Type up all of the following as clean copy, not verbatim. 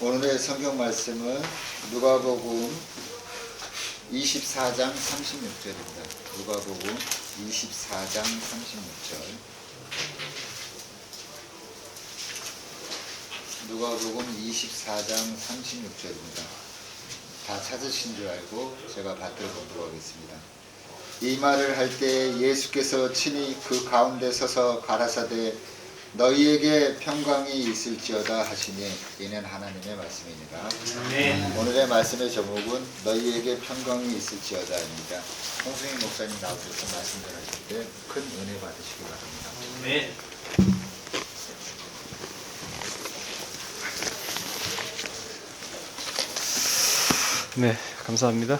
오늘의 성경 말씀은 누가복음 24장 36절입니다. 누가복음 24장 36절. 누가복음 24장 36절입니다. 다 찾으신 줄 알고 제가 받들어 보도록 하겠습니다. 이 말을 할 때 예수께서 친히 그 가운데 서서 가라사대 너희에게 평강이 있을지어다 하시니 이는 하나님의 말씀입니다. 오늘의 말씀의 제목은 너희에게 평강이 있을지어다입니다. 홍승희 목사님 나오셔서 말씀 전하실 때 큰 은혜 받으시기 바랍니다. 네, 감사합니다.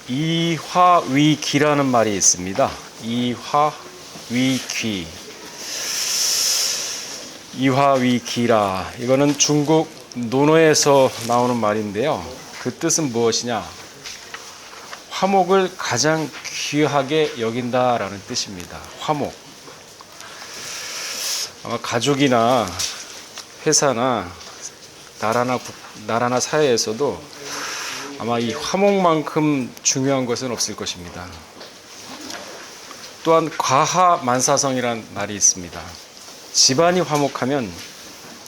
이화위귀라는 말이 있습니다. 이화위귀. 이화위귀라. 이거는 중국 논어에서 나오는 말인데요. 그 뜻은 무엇이냐? 화목을 가장 귀하게 여긴다라는 뜻입니다. 화목. 아마 가족이나 회사나 나라나 사회에서도 아마 이 화목만큼 중요한 것은 없을 것입니다. 또한 과하만사성이라는 말이 있습니다. 집안이 화목하면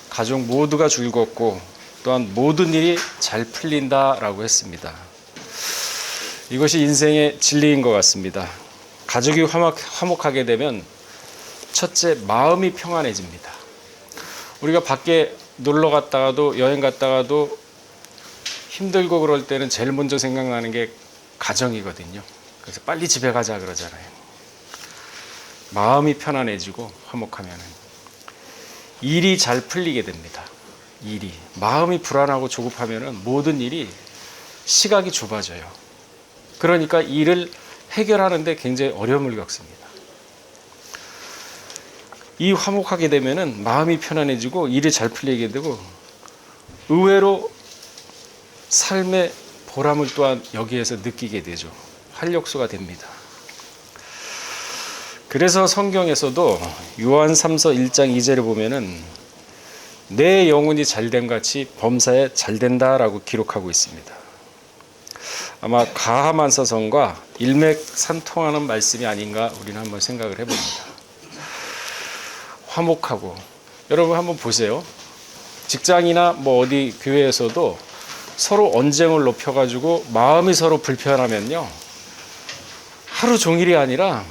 가족 모두가 즐겁고 또한 모든 일이 잘 풀린다라고 했습니다. 이것이 인생의 진리인 것 같습니다. 가족이 화목하게 되면 첫째, 마음이 평안해집니다. 우리가 밖에 놀러 갔다가도 여행 갔다가도 힘들고 그럴 때는 제일 먼저 생각나는 게 가정이거든요. 그래서 빨리 집에 가자 그러잖아요. 마음이 편안해지고 화목하면은 일이 잘 풀리게 됩니다. 일이. 마음이 불안하고 조급하면은 모든 일이 시각이 좁아져요. 그러니까 일을 해결하는데 굉장히 어려움을 겪습니다. 이 화목하게 되면은 마음이 편안해지고 일이 잘 풀리게 되고 의외로 삶의 보람을 또한 여기에서 느끼게 되죠. 활력소가 됩니다. 그래서 성경에서도 요한 3서 1장 2절에 보면은 내 영혼이 잘됨 같이 범사에 잘된다라고 기록하고 있습니다. 아마 가하만사성과 일맥상통하는 말씀이 아닌가 우리는 한번 생각을 해봅니다. 화목하고 여러분 한번 보세요. 직장이나 뭐 어디 교회에서도 서로 언쟁을 높여가지고 마음이 서로 불편하면요 하루 종일이 아니라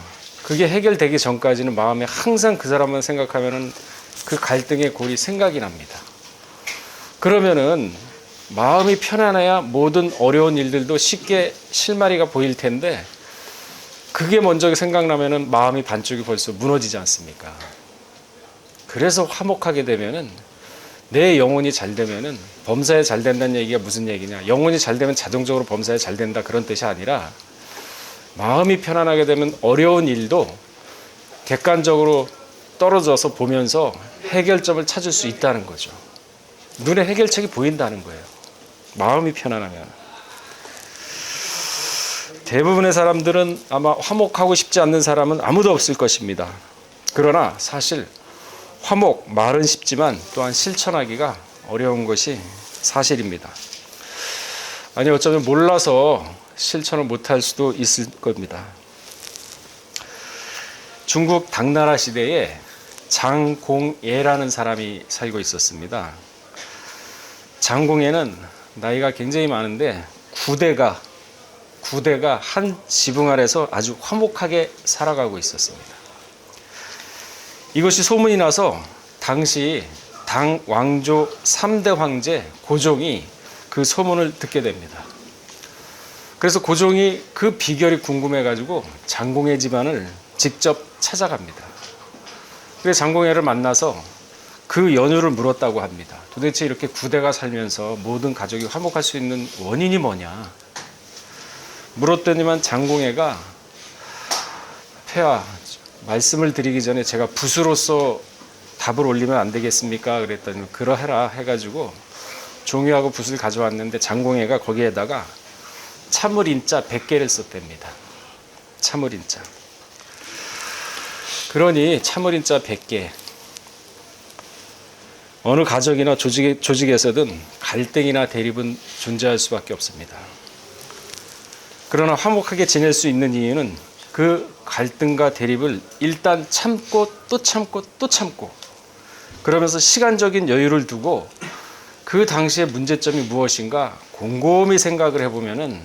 그게 해결되기 전까지는 마음에 항상 그 사람만 생각하면은 그 갈등의 골이 생각이 납니다. 그러면은 마음이 편안해야 모든 어려운 일들도 쉽게 실마리가 보일 텐데 그게 먼저 생각나면은 마음이 반쪽이 벌써 무너지지 않습니까? 그래서 화목하게 되면은 내 영혼이 잘 되면은 범사에 잘 된다는 얘기가 무슨 얘기냐? 영혼이 잘 되면 자동적으로 범사에 잘 된다 그런 뜻이 아니라 마음이 편안하게 되면 어려운 일도 객관적으로 떨어져서 보면서 해결점을 찾을 수 있다는 거죠. 눈에 해결책이 보인다는 거예요. 마음이 편안하면. 대부분의 사람들은 아마 화목하고 싶지 않는 사람은 아무도 없을 것입니다. 그러나 사실 화목, 말은 쉽지만 또한 실천하기가 어려운 것이 사실입니다. 아니 어쩌면 몰라서 실천을 못할 수도 있을 겁니다. 중국 당나라 시대에 장공예라는 사람이 살고 있었습니다. 장공예는 나이가 굉장히 많은데 구대가 한 지붕 아래서 아주 화목하게 살아가고 있었습니다. 이것이 소문이 나서 당시 당 왕조 3대 황제 고종이 그 소문을 듣게 됩니다. 그래서 고종이 그 비결이 궁금해가지고 장공예 집안을 직접 찾아갑니다. 그래서 장공예를 만나서 그 연유를 물었다고 합니다. 도대체 이렇게 구대가 살면서 모든 가족이 화목할 수 있는 원인이 뭐냐? 물었더니만 장공예가 폐하 말씀을 드리기 전에 제가 붓으로서 답을 올리면 안 되겠습니까? 그랬더니 그러해라 해가지고 종이하고 붓을 가져왔는데 장공예가 거기에다가 참을인자 100개를 썼답니다. 참을인자. 그러니 참어린자 100개. 어느 가정이나 조직에서든 갈등이나 대립은 존재할 수밖에 없습니다. 그러나 화목하게 지낼 수 있는 이유는 그 갈등과 대립을 일단 참고 또 참고 또 참고, 그러면서 시간적인 여유를 두고 그 당시의 문제점이 무엇인가 곰곰이 생각을 해보면은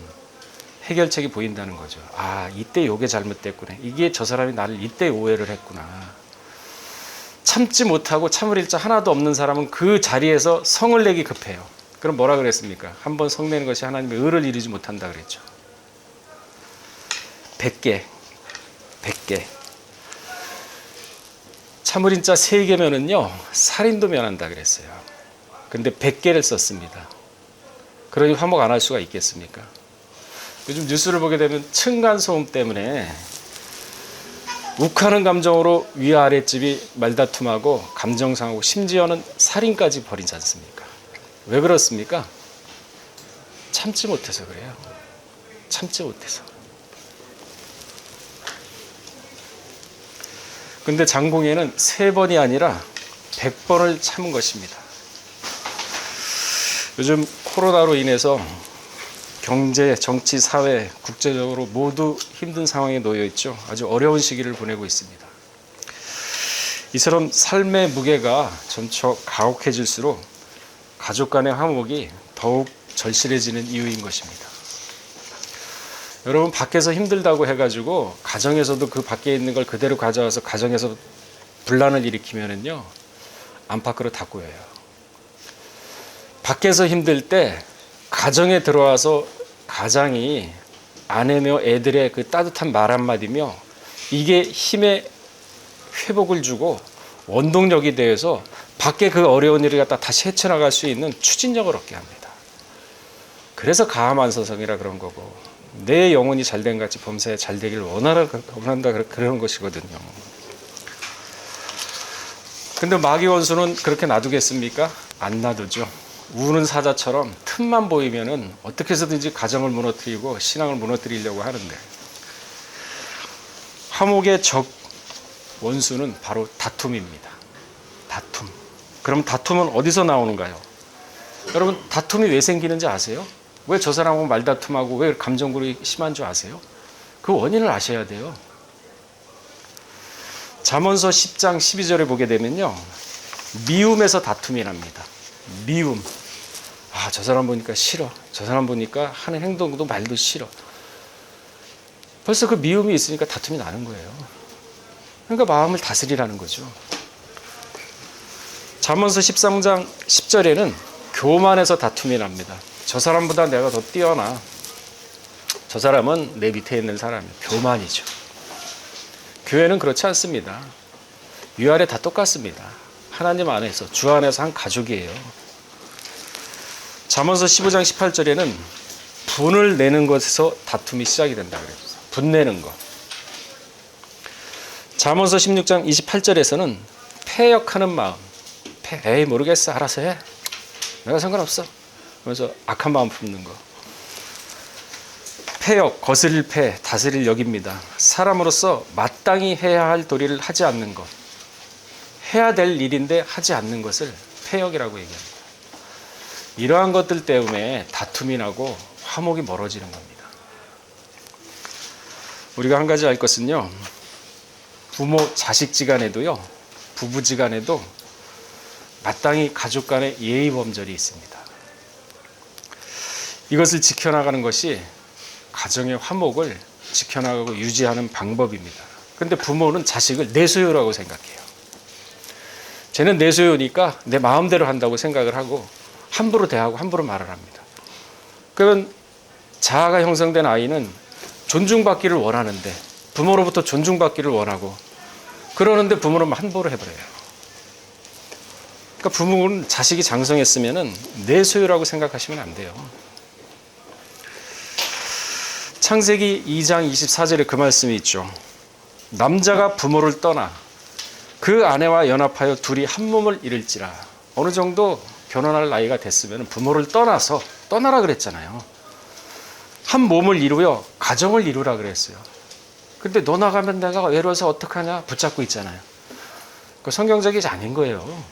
해결책이 보인다는 거죠. 아, 이때 요게 잘못됐구나. 이게 저 사람이 나를 이때 오해를 했구나. 참지 못하고 참을 일자 하나도 없는 사람은 그 자리에서 성을 내기 급해요. 그럼 뭐라 그랬습니까? 한번 성내는 것이 하나님의 의를 이루지 못한다 그랬죠. 100개. 참을 인자 3개면은요 살인도 면한다 그랬어요. 근데 100개를 썼습니다. 그러니 화목 안 할 수가 있겠습니까? 요즘 뉴스를 보게 되면 층간소음 때문에 욱하는 감정으로 위아랫집이 말다툼하고 감정상하고 심지어는 살인까지 벌이지 않습니까? 왜 그렇습니까? 참지 못해서 그래요. 참지 못해서. 근데 장공에는 3번이 아니라 100번을 참은 것입니다. 요즘 코로나로 인해서 경제, 정치, 사회, 국제적으로 모두 힘든 상황에 놓여 있죠. 아주 어려운 시기를 보내고 있습니다. 이처럼 삶의 무게가 점차 가혹해질수록 가족 간의 화목이 더욱 절실해지는 이유인 것입니다. 여러분, 밖에서 힘들다고 해가지고 가정에서도 그 밖에 있는 걸 그대로 가져와서 가정에서 분란을 일으키면은요 안팎으로 다 꼬여요. 밖에서 힘들 때 가정에 들어와서 가장이 아내며 애들의 그 따뜻한 말 한마디며 이게 힘의 회복을 주고 원동력이 되어서 밖에 그 어려운 일을 갖다 다시 헤쳐나갈 수 있는 추진력을 얻게 합니다. 그래서 가함안서성이라 그런 거고, 내 영혼이 잘된 같이 범사에 잘되기를 원한다 그런 것이거든요. 근데 마귀 원수는 그렇게 놔두겠습니까? 안 놔두죠. 우는 사자처럼 틈만 보이면은 어떻게 해서든지 가정을 무너뜨리고 신앙을 무너뜨리려고 하는데, 화목의 적 원수는 바로 다툼입니다. 다툼. 그럼 다툼은 어디서 나오는가요? 여러분, 다툼이 왜 생기는지 아세요? 왜 저 사람하고 말다툼하고 왜 감정굴이 심한 줄 아세요? 그 원인을 아셔야 돼요. 잠언서 10장 12절에 보게 되면요, 미움에서 다툼이 납니다. 미움. 아, 저 사람 보니까 싫어. 저 사람 보니까 하는 행동도 말도 싫어. 벌써 그 미움이 있으니까 다툼이 나는 거예요. 그러니까 마음을 다스리라는 거죠. 잠언서 13장 10절에는 교만에서 다툼이 납니다. 저 사람보다 내가 더 뛰어나. 저 사람은 내 밑에 있는 사람이에요. 교만이죠. 교회는 그렇지 않습니다. 위아래 다 똑같습니다. 하나님 안에서, 주 안에서 한 가족이에요. 잠언서 15장 18절에는 분을 내는 것에서 다툼이 시작이 된다 그랬어요. 분내는 것. 잠언서 16장 28절에서는 패역하는 마음. 에이, 모르겠어. 알아서 해. 내가 상관없어. 그래서 악한 마음 품는 거. 패역, 거스릴 패, 다스릴 역입니다. 사람으로서 마땅히 해야 할 도리를 하지 않는 것. 해야 될 일인데 하지 않는 것을 패역이라고 얘기합니다. 이러한 것들 때문에 다툼이 나고 화목이 멀어지는 겁니다. 우리가 한 가지 알 것은요, 부모, 자식지간에도요, 부부지간에도 마땅히 가족 간의 예의 범절이 있습니다. 이것을 지켜나가는 것이 가정의 화목을 지켜나가고 유지하는 방법입니다. 그런데 부모는 자식을 내 소유라고 생각해요. 쟤는 내 소유니까 내 마음대로 한다고 생각을 하고 함부로 대하고 함부로 말을 합니다. 그러면 자아가 형성된 아이는 존중받기를 원하는데, 부모로부터 존중받기를 원하고 그러는데 부모는 함부로 해버려요. 그러니까 부모는 자식이 장성했으면 내 소유라고 생각하시면 안 돼요. 창세기 2장 24절에 그 말씀이 있죠. 남자가 부모를 떠나 그 아내와 연합하여 둘이 한 몸을 이룰지라. 어느 정도 결혼할 나이가 됐으면 부모를 떠나서, 떠나라 그랬잖아요. 한 몸을 이루어 가정을 이루라 그랬어요. 근데 너 나가면 내가 외로워서 어떡하냐 붙잡고 있잖아요. 그 성경적이지 아닌 거예요.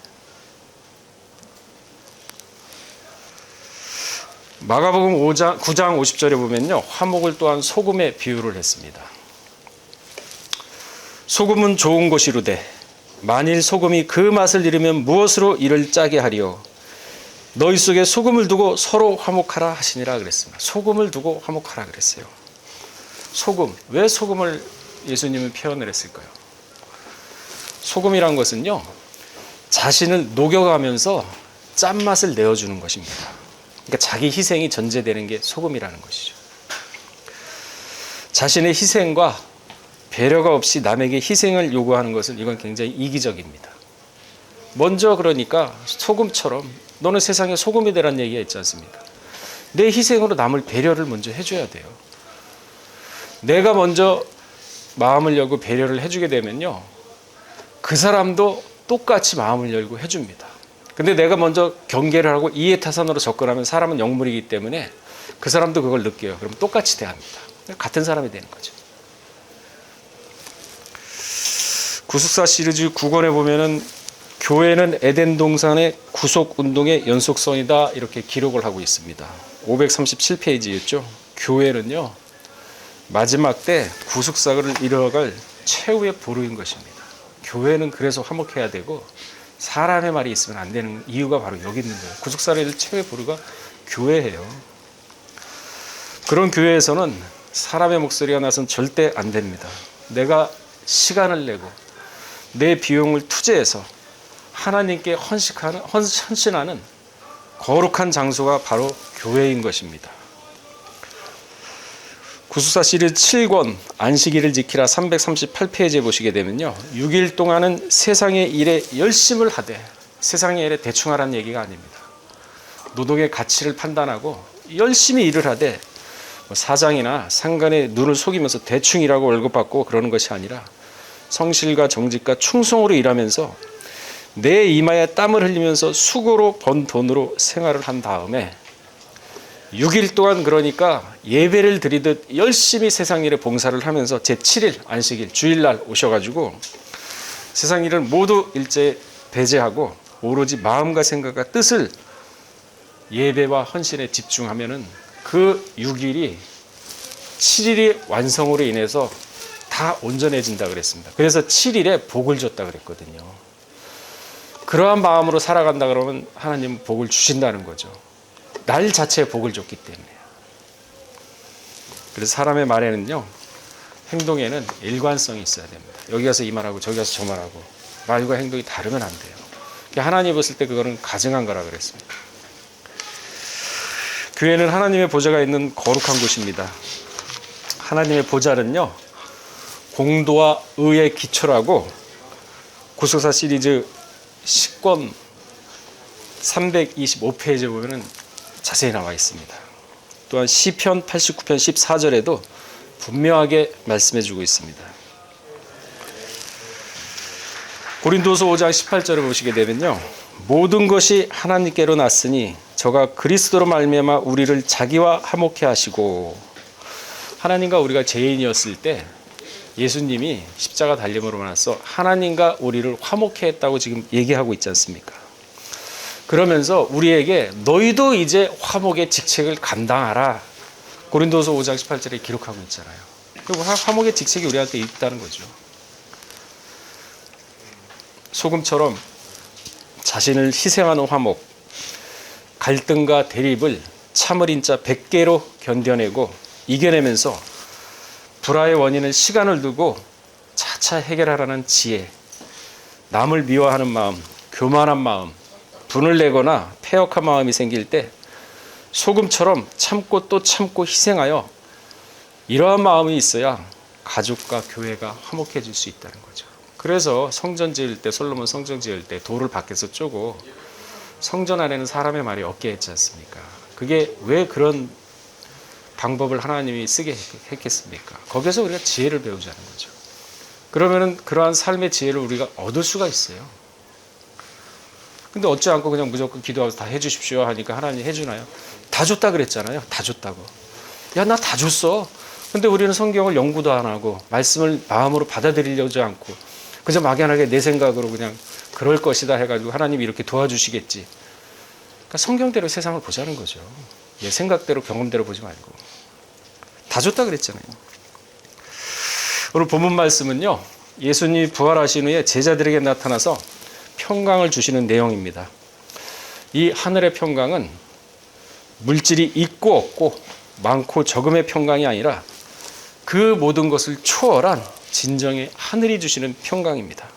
마가복음 9장 50절에 보면요, 화목을 또한 소금에 비유를 했습니다. 소금은 좋은 것이로되 만일 소금이 그 맛을 잃으면 무엇으로 이를 짜게 하리요. 너희 속에 소금을 두고 서로 화목하라 하시니라 그랬습니다. 소금을 두고 화목하라 그랬어요. 소금, 왜 소금을 예수님은 표현을 했을까요? 소금이란 것은요, 자신을 녹여가면서 짠맛을 내어주는 것입니다. 그러니까 자기 희생이 전제되는 게 소금이라는 것이죠. 자신의 희생과 배려가 없이 남에게 희생을 요구하는 것은 이건 굉장히 이기적입니다. 먼저 그러니까 소금처럼 너는 세상에 소금이 되라는 얘기가 있지 않습니까? 내 희생으로 남을 배려를 먼저 해줘야 돼요. 내가 먼저 마음을 열고 배려를 해주게 되면요, 그 사람도 똑같이 마음을 열고 해줍니다. 근데 내가 먼저 경계를 하고 이해타산으로 접근하면 사람은 영물이기 때문에 그 사람도 그걸 느껴요. 그럼 똑같이 대합니다. 같은 사람이 되는 거죠. 구속사 시리즈 9권에 보면은 교회는 에덴 동산의 구속 운동의 연속선이다 이렇게 기록을 하고 있습니다. 537페이지였죠. 교회는요, 마지막 때 구속사를 이뤄갈 최후의 보루인 것입니다. 교회는 그래서 화목해야 되고 사람의 말이 있으면 안 되는 이유가 바로 여기 있는 거예요. 구속사를 이룰 최후의 보루가 교회예요. 그런 교회에서는 사람의 목소리가 나서는 절대 안 됩니다. 내가 시간을 내고 내 비용을 투자해서 하나님께 헌신하는 거룩한 장소가 바로 교회인 것입니다. 구속사 시리즈 7권 안식일을 지키라 338페이지에 보시게 되면요, 6일 동안은 세상의 일에 열심을 하되, 세상의 일에 대충 하라는 얘기가 아닙니다. 노동의 가치를 판단하고 열심히 일을 하되 사장이나 상관의 눈을 속이면서 대충 일하고 월급 받고 그러는 것이 아니라 성실과 정직과 충성으로 일하면서 내 이마에 땀을 흘리면서 수고로 번 돈으로 생활을 한 다음에 6일 동안, 그러니까 예배를 드리듯 열심히 세상 일에 봉사를 하면서 제7일 안식일 주일날 오셔가지고 세상 일을 모두 일제히 배제하고 오로지 마음과 생각과 뜻을 예배와 헌신에 집중하면은 그 6일이 7일의 완성으로 인해서 다 온전해진다 그랬습니다. 그래서 7일에 복을 줬다 그랬거든요. 그러한 마음으로 살아간다 그러면 하나님은 복을 주신다는 거죠. 날 자체에 복을 줬기 때문에. 그래서 사람의 말에는요, 행동에는 일관성이 있어야 됩니다. 여기 가서 이 말하고 저기 가서 저 말하고 말과 행동이 다르면 안 돼요. 하나님 봤을 때 그거는 가증한 거라 그랬습니다. 교회는 하나님의 보좌가 있는 거룩한 곳입니다. 하나님의 보좌는요, 공도와 의의 기초라고 구속사 시리즈 10권 325페이지에 보면 자세히 나와 있습니다. 또한 시편 89편 14절에도 분명하게 말씀해 주고 있습니다. 고린도서 5장 18절을 보시게 되면요, 모든 것이 하나님께로 났으니 저가 그리스도로 말미암아 우리를 자기와 화목해 하시고, 하나님과 우리가 죄인이었을 때 예수님이 십자가 달림으로 말해서 하나님과 우리를 화목해 했다고 지금 얘기하고 있지 않습니까? 그러면서 우리에게 너희도 이제 화목의 직책을 감당하라, 고린도서 5장 18절에 기록하고 있잖아요. 그리고 화목의 직책이 우리한테 있다는 거죠. 소금처럼 자신을 희생하는 화목, 갈등과 대립을 참을 인자 100개로 견뎌내고 이겨내면서 불화의 원인은 시간을 두고 차차 해결하라는 지혜, 남을 미워하는 마음, 교만한 마음, 분을 내거나 패역한 마음이 생길 때 소금처럼 참고 또 참고 희생하여 이러한 마음이 있어야 가족과 교회가 화목해질 수 있다는 거죠. 그래서 성전 지을 때, 솔로몬 성전 지을 때 돌을 밖에서 쪼고 성전 안에는 사람의 말이 없게 했지 않습니까? 그게 왜 그런 방법을 하나님이 쓰게 했겠습니까? 거기서 우리가 지혜를 배우자는 거죠. 그러면은 그러한 삶의 지혜를 우리가 얻을 수가 있어요. 근데 어찌 않고 그냥 무조건 기도하면서 다 해주십시오 하니까 하나님 해주나요? 다 줬다 그랬잖아요. 다 줬다고. 야, 나 다 줬어. 근데 우리는 성경을 연구도 안 하고 말씀을 마음으로 받아들이려지 않고 그저 막연하게 내 생각으로 그냥 그럴 것이다 해가지고 하나님이 이렇게 도와주시겠지. 그러니까 성경대로 세상을 보자는 거죠. 내 생각대로 경험대로 보지 말고. 다 좋다 그랬잖아요. 오늘 본문 말씀은요, 예수님이 부활하신 후에 제자들에게 나타나서 평강을 주시는 내용입니다. 이 하늘의 평강은 물질이 있고 없고 많고 적음의 평강이 아니라 그 모든 것을 초월한 진정의 하늘이 주시는 평강입니다.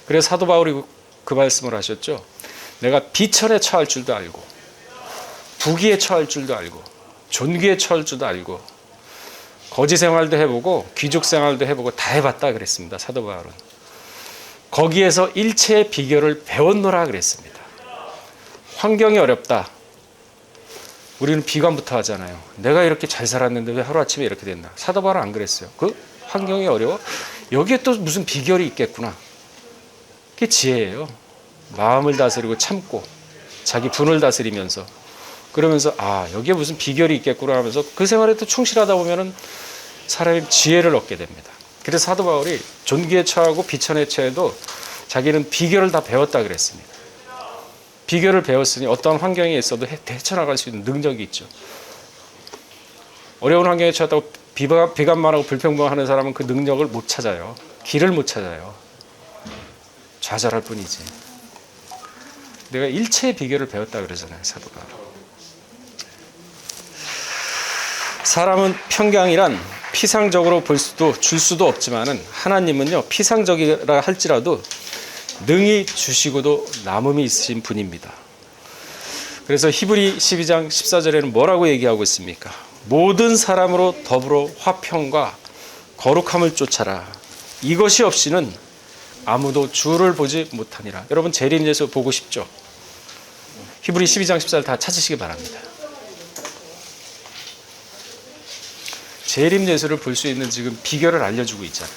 그래서 사도 바울이 그 말씀을 하셨죠. 내가 비천에 처할 줄도 알고 부귀에 처할 줄도 알고 존귀에 처할 줄도 알고 거지 생활도 해보고 귀족 생활도 해보고 다 해봤다 그랬습니다. 사도 바울은. 거기에서 일체의 비결을 배웠노라 그랬습니다. 환경이 어렵다. 우리는 비관부터 하잖아요. 내가 이렇게 잘 살았는데 왜 하루아침에 이렇게 됐나. 사도 바울은 안 그랬어요. 그 환경이 어려워? 여기에 또 무슨 비결이 있겠구나. 그게 지혜예요. 마음을 다스리고 참고 자기 분을 다스리면서 그러면서 아 여기에 무슨 비결이 있겠구나 하면서 그 생활에 또 충실하다 보면은 사람이 지혜를 얻게 됩니다. 그래서 사도 바울이 존귀에 처하고 비천에 처해도 자기는 비결을 다 배웠다 그랬습니다. 비결을 배웠으니 어떤 환경에 있어도 헤쳐나갈 수 있는 능력이 있죠. 어려운 환경에 처했다고 비관만하고 불평등하는 사람은 그 능력을 못 찾아요. 길을 못 찾아요. 좌절할 뿐이지. 내가 일체의 비결을 배웠다 그러잖아요. 사도가. 사람은 평강이란 피상적으로 줄 수도 없지만은 하나님은요 피상적이라 할지라도 능히 주시고도 남음이 있으신 분입니다. 그래서 히브리 12장 14절에는 뭐라고 얘기하고 있습니까? 모든 사람으로 더불어 화평과 거룩함을 쫓아라. 이것이 없이는 아무도 주를 보지 못하니라. 여러분 재림예수 보고 싶죠? 히브리 12장 14절 다 찾으시기 바랍니다. 재림예수를 볼 수 있는 지금 비결을 알려주고 있잖아요.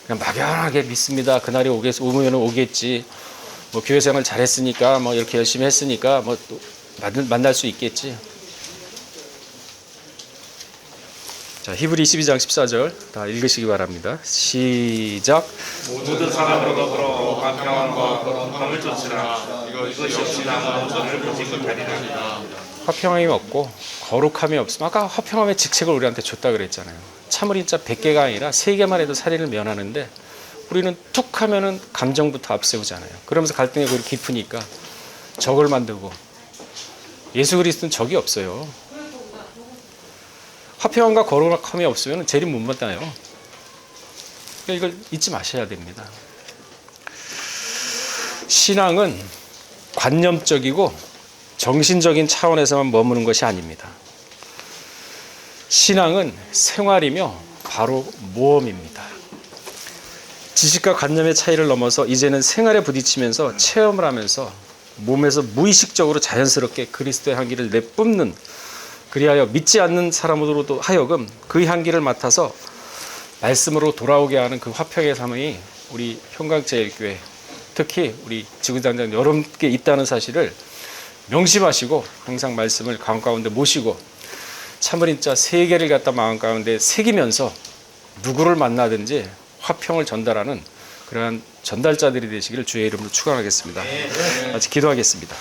그냥 막연하게 믿습니다. 그날이 오면 오겠지. 뭐 교회 생활 잘했으니까 뭐 이렇게 열심히 했으니까 뭐 또 만날 수 있겠지. 자, 히브리 12장 14절 다 읽으시기 바랍니다. 시작. 모든 사람으로 더불어 화평함과 거룩함을 쫓으라. 이것이 없이 아무도 너를 보지 못하리라. 화평함이 없고 거룩함이 없으면 아까 화평함의 직책을 우리한테 줬다 그랬잖아요. 참을인자 100개가 아니라 3개만 해도 살인을 면하는데 우리는 툭 하면은 감정부터 앞세우잖아요. 그러면서 갈등의 골이 깊으니까 적을 만들고 예수 그리스도는 적이 없어요. 화평함과 거룩함이 없으면 재림 못 만나요. 그러니까 이걸 잊지 마셔야 됩니다. 신앙은 관념적이고 정신적인 차원에서만 머무는 것이 아닙니다. 신앙은 생활이며 바로 모험입니다. 지식과 관념의 차이를 넘어서 이제는 생활에 부딪히면서 체험을 하면서 몸에서 무의식적으로 자연스럽게 그리스도의 향기를 내뿜는 그리하여 믿지 않는 사람으로도 하여금 그 향기를 맡아서 말씀으로 돌아오게 하는 그 화평의 삶이 우리 평강제일교회 특히 우리 지구단장 여러분께 있다는 사실을 명심하시고 항상 말씀을 가운데 모시고 참을인자 3개를 갖다 마음 가운데 새기면서 누구를 만나든지 화평을 전달하는 그러한 전달자들이 되시기를 주의 이름으로 축원하겠습니다. 같이 기도하겠습니다.